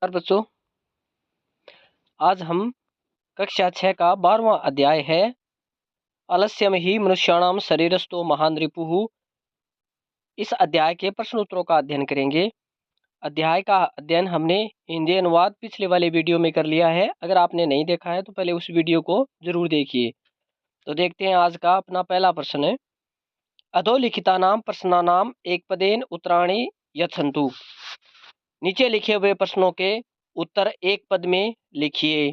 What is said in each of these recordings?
और बच्चों, आज हम कक्षा 6 का 12वां अध्याय है आलस्यम ही मनुष्याणाम शरीरस्थो महान रिपुः। इस अध्याय के प्रश्न उत्तरों का अध्ययन करेंगे। अध्याय का अध्ययन हमने हिंदी अनुवाद पिछले वाले वीडियो में कर लिया है। अगर आपने नहीं देखा है तो पहले उस वीडियो को जरूर देखिए। तो देखते हैं आज का अपना पहला प्रश्न है। अधोलिखितानाम प्रश्नानाम एक पदेन उत्तराणि यच्छन्तु। नीचे लिखे हुए प्रश्नों के उत्तर एक पद में लिखिए।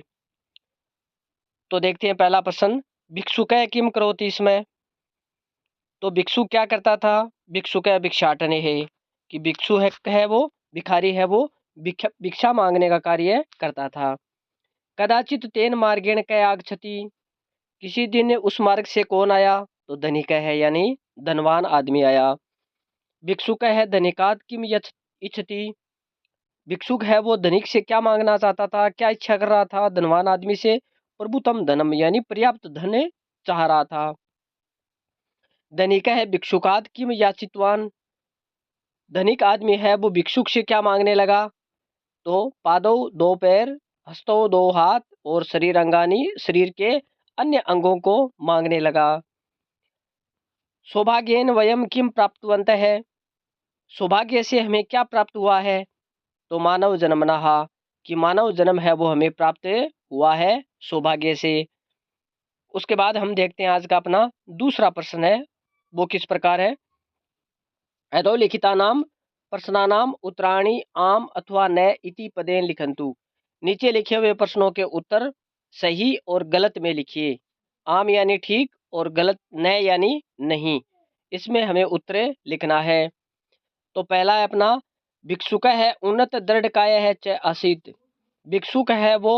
तो देखते हैं पहला प्रश्न, भिक्षुकः किम करोति स्म। तो भिक्षु क्या करता था? भिक्षुकः भिक्षाटने है कि भिक्षु है वो भिखारी है वो भिक्षा मांगने का कार्य करता था। कदाचित तेन मार्गेण कै आगच्छति। किसी दिन उस मार्ग से कौन आया? तो धनिक है यानी धनवान आदमी आया। भिक्षुक है धनिकात किम इच्छति। भिक्षुक है वो धनिक से क्या मांगना चाहता था, क्या इच्छा कर रहा था? धनवान आदमी से प्रभुतम धनम यानी पर्याप्त धन चाह रहा था। धनिक है भिक्षुकात किम याचितवान। धनिक आदमी है वो भिक्षुक से क्या मांगने लगा? तो पादौ दो पैर, हस्तौ दो हाथ और शरीर अंगानी शरीर के अन्य अंगों को मांगने लगा। सौभाग्येन वयम किम प्राप्तवंत है। सौभाग्य से हमें क्या प्राप्त हुआ है? तो मानव जन्मनः कि मानव जन्म है वो हमें प्राप्त हुआ है सौभाग्य से। उसके बाद हम देखते हैं आज का अपना दूसरा प्रश्न है, वो किस प्रकार है। अधोलिखितानाम प्रश्नानाम उत्तराणि आम अथवा न इति पदेन लिखन्तु। नीचे लिखे हुए प्रश्नों के उत्तर सही और गलत में लिखिए। आम यानी ठीक और गलत न यानी नहीं। इसमें हमें उत्तर लिखना है। तो पहला है अपना, भिक्षुक है उन्नत दृढ़काय है च आसीत। भिक्षुक है वो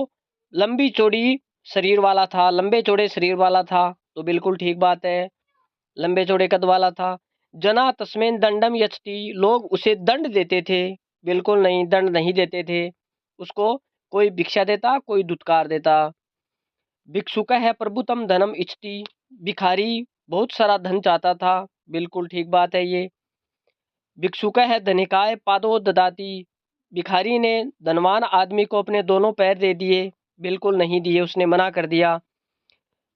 लंबी चौड़ी शरीर वाला था, लंबे चौड़े शरीर वाला था। तो बिल्कुल ठीक बात है, लंबे चौड़े कद वाला था। जना तस्मेन दंडम यचती। लोग उसे दंड देते थे। बिल्कुल नहीं, दंड नहीं देते थे उसको। कोई भिक्षा देता, कोई दुत्कार देता। भिक्षुक है प्रभुतम धनम इच्छति। भिखारी बहुत सारा धन चाहता था। बिल्कुल ठीक बात है ये। भिक्षुक है धनिकाय पादो ददाती। भिखारी ने धनवान आदमी को अपने दोनों पैर दे दिए। बिल्कुल नहीं दिए, उसने मना कर दिया।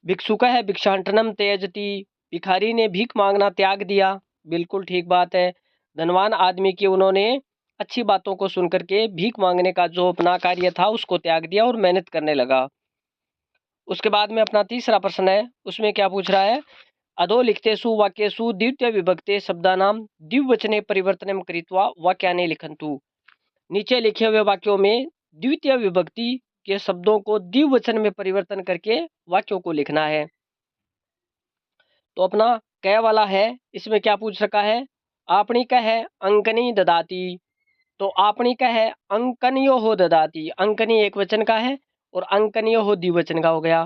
भिक्षुक है भिक्षाटनम त्यजति। भिखारी ने भीख मांगना त्याग दिया। बिल्कुल ठीक बात है। धनवान आदमी की उन्होंने अच्छी बातों को सुनकर के भीख मांगने का जो अपना कार्य था उसको त्याग दिया और मेहनत करने लगा। उसके बाद में अपना तीसरा प्रश्न है, उसमें क्या पूछ रहा है। अधोलिखितेषु वाक्येषु द्वितीय विभक्ते शब्दानाम द्विवचने परिवर्तनम कृत्वा वाक्यानि लिखन्तु। नीचे लिखे हुए वाक्यों में द्वितीय विभक्ति के शब्दों को द्विवचन में परिवर्तन करके वाक्यों को लिखना है। तो अपना कै वाला है, इसमें क्या पूछ रखा है। आपनी का है अंकनी ददाती। तो आपनी का है अंकनियो हो ददाती। अंकनी एक वचन का है और अंकनियो हो द्विवचन का हो गया।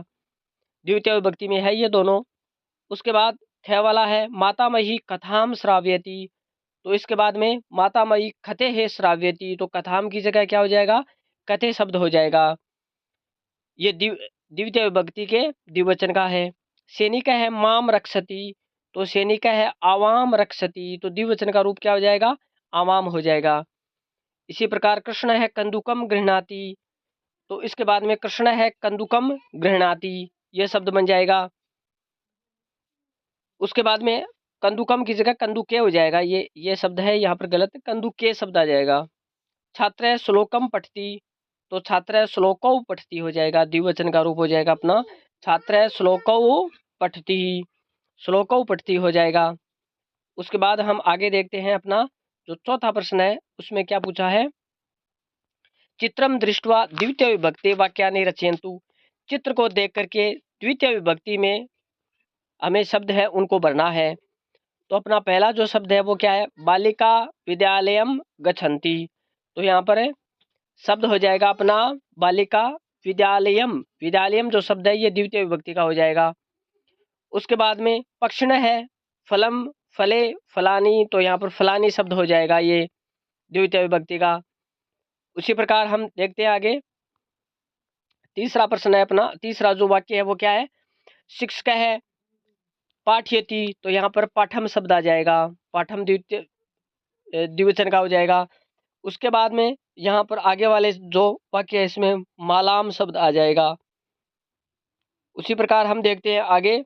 द्वितीय विभक्ति में है ये दोनों। उसके बाद ख वाला है मातामही कथाम श्राव्यति। तो इसके बाद में मातामही कथे है श्राव्यति। तो कथाम की जगह क्या हो जाएगा, कथे शब्द हो जाएगा। ये द्वितीय विभक्ति के द्विवचन का है। सैनिक है माम रक्षति। तो सैनिक है आवाम रक्षति। तो द्विवचन का रूप क्या हो जाएगा, आवाम हो जाएगा। इसी प्रकार कृष्ण है कंदुकम गृह्णाति। तो इसके बाद में कृष्ण है कंदुकम गृह्णाति, ये शब्द बन जाएगा। उसके बाद में कंदुकम की जगह कंदुके हो जाएगा। ये शब्द है यहाँ पर गलत, कंदुके शब्द आ जाएगा। छात्र श्लोकम पठती। तो छात्र श्लोकौ पठती हो जाएगा, द्विवचन का रूप हो जाएगा अपना छात्र श्लोकौ पठती। श्लोकौ पठती हो जाएगा। उसके बाद हम आगे देखते हैं अपना जो चौथा प्रश्न है, उसमें क्या पूछा है। चित्रम दृष्ट्वा द्वितीय विभक्ति वाक्यानि रचयन्तु। चित्र को देख करके द्वितीय विभक्ति में हमें शब्द है उनको भरना है। तो अपना पहला जो शब्द है वो क्या है, बालिका विद्यालयम गच्छन्ति। तो यहाँ पर शब्द हो जाएगा अपना बालिका विद्यालयम। विद्यालयम जो शब्द है ये द्वितीय विभक्ति का हो जाएगा। उसके बाद में पक्षिण है फलम फले फलानी। तो यहाँ पर फलानी शब्द हो जाएगा ये द्वितीय विभक्ति का। उसी प्रकार हम देखते हैं आगे। तीसरा प्रश्न है अपना, तीसरा जो वाक्य है वो क्या है। शिक्षक है पाठयति। तो यहाँ पर पाठम शब्द आ जाएगा, पाठम द्विवचन का हो जाएगा। उसके बाद में यहाँ पर आगे वाले जो वाक्य है इसमें मालाम शब्द आ जाएगा। उसी प्रकार हम देखते हैं आगे,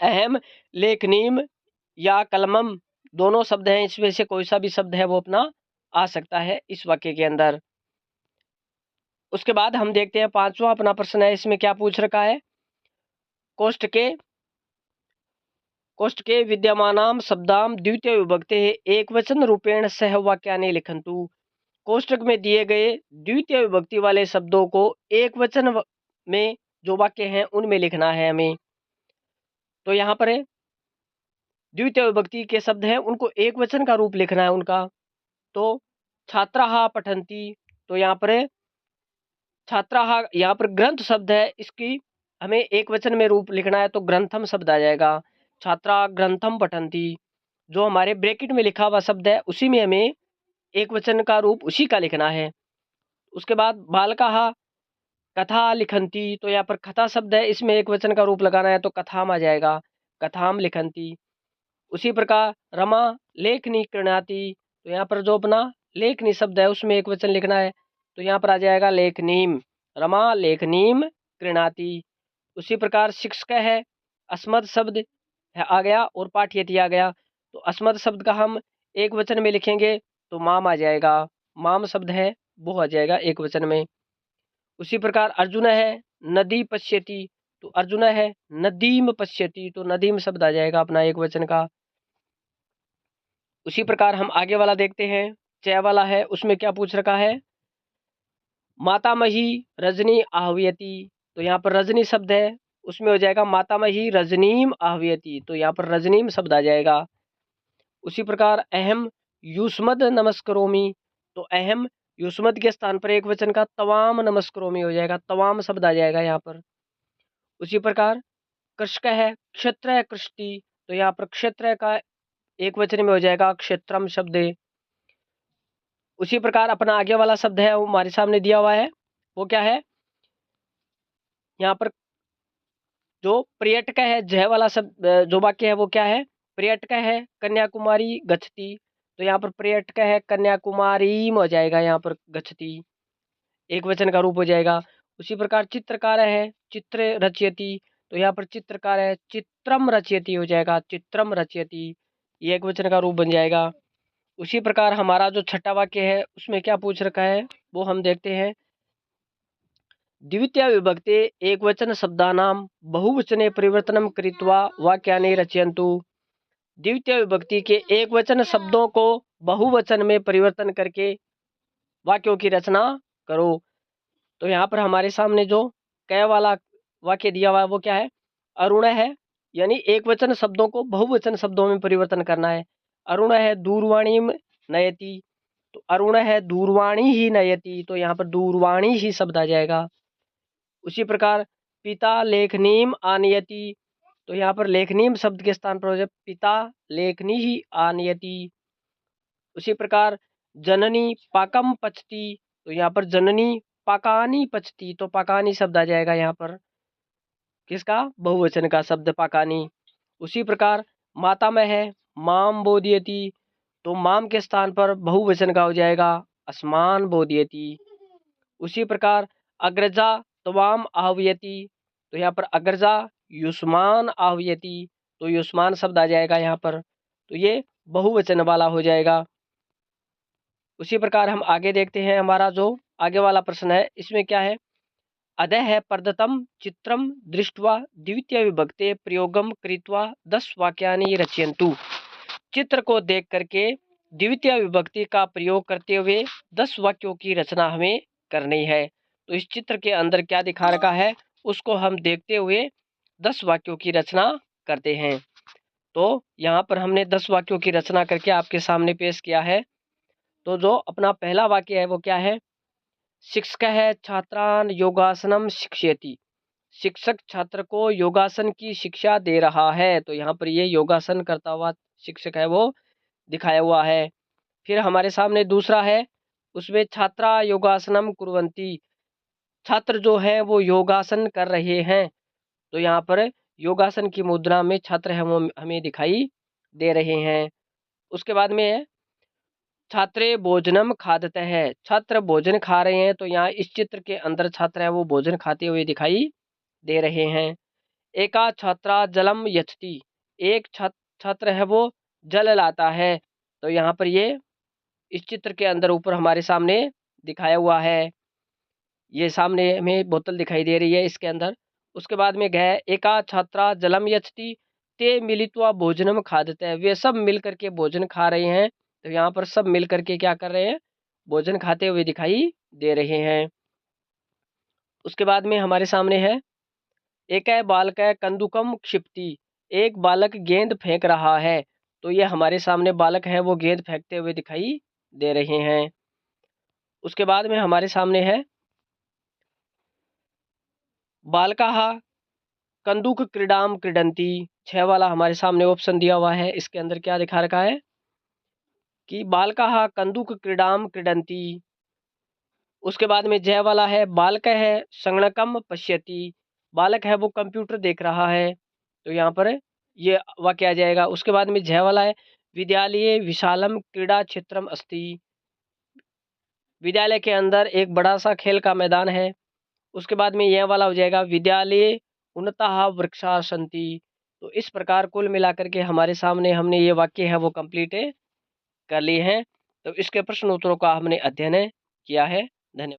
अहम, लेखनीम या कलमम दोनों शब्द हैं, इसमें से कोई सा भी शब्द है वो अपना आ सकता है इस वाक्य के अंदर। उसके बाद हम देखते हैं पांचवा अपना प्रश्न है, इसमें क्या पूछ रखा है, कोष्ठ के विद्यमानाम शब्दाम द्वितीय विभक्ते एक वचन रूपेण सह वाक्यानि लिखन्तु। कोष्ठक में दिए गए द्वितीय विभक्ति वाले शब्दों को एक वचन में जो वाक्य हैं उनमें लिखना है हमें। तो यहाँ पर है द्वितीय विभक्ति के शब्द हैं, उनको एक वचन का रूप लिखना है उनका। तो छात्राः पठन्ति, तो यहाँ पर है छात्राः, यहाँ पर ग्रंथ शब्द है, इसकी हमें एक वचन में रूप लिखना है तो ग्रंथम शब्द आ जाएगा। छात्रा ग्रंथम पठन्ति, जो हमारे ब्रैकेट में लिखा हुआ शब्द है उसी में हमें एक वचन का रूप उसी का लिखना है। उसके बाद बालकाः कथा लिखन्ति, तो यहाँ पर कथा शब्द है, इसमें एक वचन का रूप लगाना है तो कथाम आ जाएगा, कथाम लिखन्ति। उसी प्रकार रमा लेखनी क्रीणाति, तो यहाँ पर जो अपना लेखनी शब्द है उसमें एक वचन लिखना है तो यहाँ पर आ जाएगा लेखनीम, रमा लेखनीम क्रीणाति। उसी प्रकार शिक्षक है, अस्मद शब्द है आ गया और पाठयति आ गया, तो अस्मद शब्द का हम एक वचन में लिखेंगे तो माम आ जाएगा, माम शब्द है वो आ जाएगा एक वचन में। उसी प्रकार अर्जुन है नदी पश्यति, तो अर्जुन है नदीम पश्यति, तो नदीम शब्द आ जाएगा अपना एक वचन का। उसी प्रकार हम आगे वाला देखते हैं, चय वाला है, उसमें क्या पूछ रखा है, मातामही रजनी आहवयति, तो यहाँ पर रजनी शब्द है उसमें हो जाएगा मातामही रजनीम आहवयति, तो यहाँ पर रजनीम शब्द आ जाएगा। उसी प्रकार अहम युष्मद नमस्करोमि, तो अहम युष्मद के स्थान पर एक वचन का तवाम नमस्करोमि हो जाएगा, तवाम शब्द आ जाएगा यहाँ पर। उसी प्रकार कृषक है, क्षेत्र है कृष्टि, तो यहाँ पर क्षेत्र का एक वचन में हो जाएगा क्षेत्रम शब्द। उसी प्रकार अपना आगे वाला शब्द है वो हमारे सामने दिया हुआ है, वो क्या है, यहाँ पर जो पर्यटक है जय वाला शब्द जो वाक्य है वो क्या है, पर्यटक है कन्याकुमारी गच्छति, तो यहाँ पर पर्यटक है कन्याकुमारी में हो जाएगा, यहाँ पर गच्छति एक वचन का रूप हो जाएगा। उसी प्रकार चित्रकार है चित्र रचयति, तो यहाँ पर चित्रकार है चित्रम रचयति हो जाएगा, चित्रम रचयति, ये एक वचन का रूप बन जाएगा। उसी प्रकार हमारा जो छठा वाक्य है उसमें क्या पूछ रखा है वो हम देखते हैं, द्वितीय विभक्ते एकवचन शब्दानां बहुवचने परिवर्तनम कृत्वा वाक्यानि रचयन्तु। द्वितीय विभक्ति के एक वचन शब्दों को बहुवचन में परिवर्तन करके वाक्यों की रचना करो। तो यहाँ पर हमारे सामने जो कै वाला वाक्य दिया हुआ है वो क्या है, अरुण है, यानी एक वचन शब्दों को बहुवचन शब्दों में परिवर्तन करना है। अरुण है दूरवाणी नयति, तो अरुण है दूरवाणी ही नयति, तो यहाँ पर दूरवाणी ही शब्द आ जाएगा। उसी प्रकार पिता लेखनीम आनयति, तो यहाँ पर लेखनीम शब्द के स्थान पर हो जाए पिता लेखनी ही आनयति। उसी प्रकार जननी पाकम पचती, तो यहाँ पर जननी पाकानी पचती, तो पाकानी शब्द आ जाएगा यहाँ पर किसका, बहुवचन का शब्द पाकानी। उसी प्रकार माता में है माम बोधयति, तो माम के स्थान पर बहुवचन का हो जाएगा अस्मान बोधयति। उसी प्रकार अग्रजा त्वाम आहवयति, तो यहाँ पर अग्रजा युष्मान आहवयति, तो युष्मान शब्द आ जाएगा यहाँ पर, तो ये बहुवचन वाला हो जाएगा। उसी प्रकार हम आगे देखते हैं, हमारा जो आगे वाला प्रश्न है इसमें क्या है, अधः प्रदत्तं चित्रम दृष्ट्वा द्वितीय विभक्ते प्रयोगम कृत्वा 10 वाक्यानि रचयन्तु। चित्र को देख करके द्वितीय विभक्ति का प्रयोग करते हुए 10 वाक्यों की रचना हमें करनी है। तो इस चित्र के अंदर क्या दिखा रखा है उसको हम देखते हुए 10 वाक्यों की रचना करते हैं। तो यहाँ पर हमने 10 वाक्यों की रचना करके आपके सामने पेश किया है। तो जो अपना पहला वाक्य है वो क्या है, शिक्षक है छात्रान योगासनम शिक्षयति, शिक्षक छात्र को योगासन की शिक्षा दे रहा है, तो यहाँ पर ये योगासन करता हुआ शिक्षक है वो दिखाया हुआ है। फिर हमारे सामने दूसरा है, उसमें छात्रा योगासनम कुर्वन्ति, छात्र जो है वो योगासन कर रहे हैं, तो यहाँ पर योगासन की मुद्रा में छात्र है वो हमें दिखाई दे रहे हैं। उसके बाद में है छात्रे भोजनम खादते हैं, छात्र भोजन खा रहे हैं, तो यहाँ इस चित्र के अंदर छात्र है वो भोजन खाते हुए दिखाई दे रहे हैं। एका छात्रा जलम यच्छति, एक छात्र है वो जल लाता है, तो यहाँ पर ये इस चित्र के अंदर ऊपर हमारे सामने दिखाया हुआ है। ये सामने हमें बोतल दिखाई दे रही है इसके अंदर। उसके बाद में गए एका छात्रा जलम यच्छति ते मिलित्वा भोजनम खादते हैं, वे सब मिल करके भोजन खा रहे हैं, तो यहाँ पर सब मिल करके क्या कर रहे हैं, भोजन खाते हुए दिखाई दे रहे हैं। उसके बाद में हमारे सामने है एक बालक कंदुकम क्षिप्ति, एक बालक गेंद फेंक रहा है, तो ये हमारे सामने बालक है वो गेंद फेंकते हुए दिखाई दे रहे हैं। उसके बाद में हमारे सामने है बालकाः कंदुक क्रीडाम क्रीडंती, 6 वाला हमारे सामने ऑप्शन दिया हुआ है, इसके अंदर क्या दिखा रखा है कि बालकाः कंदुक क्रीडाम क्रीडंती। उसके बाद में जय वाला है बालकः संगणकम पश्यति, बालक है वो कंप्यूटर देख रहा है, तो यहाँ पर ये वाक्य आ जाएगा। उसके बाद में जय वाला है विद्यालये विशालम क्रीड़ा क्षेत्रम अस्ति, विद्यालय के अंदर एक बड़ा सा खेल का मैदान है। उसके बाद में यह वाला हो जाएगा विद्यालये उन्नताः वृक्षाः सन्ति। तो इस प्रकार कुल मिलाकर के हमारे सामने हमने ये वाक्य है वो कंप्लीट कर लिए हैं। तो इसके प्रश्न उत्तरों का हमने अध्ययन किया है। धन्यवाद।